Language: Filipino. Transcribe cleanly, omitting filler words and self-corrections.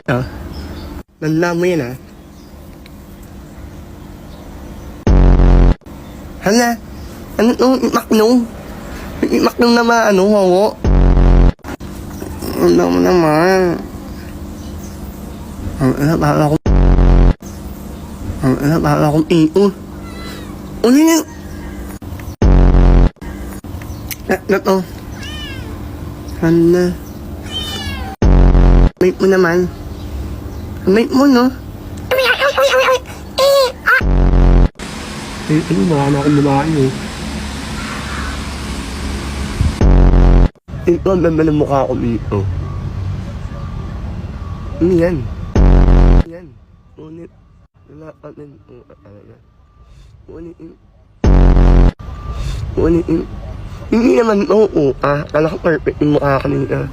Nandaan mo yan, ha? Hala? Ano itong imaknong? Imaknong naman, wawo? Ano mo naman? Para akong ito. Ano yun? Na to. Hala. Mate mo naman. Mate mo, no? Ano ba? Ano akong babae, Ito, ang ganda ng mukha ko dito. Ano yan? Yan. Ngunit, wala ka din. Talaga. Ngunit, hindi naman, kala ko perfect yung mukha kanina.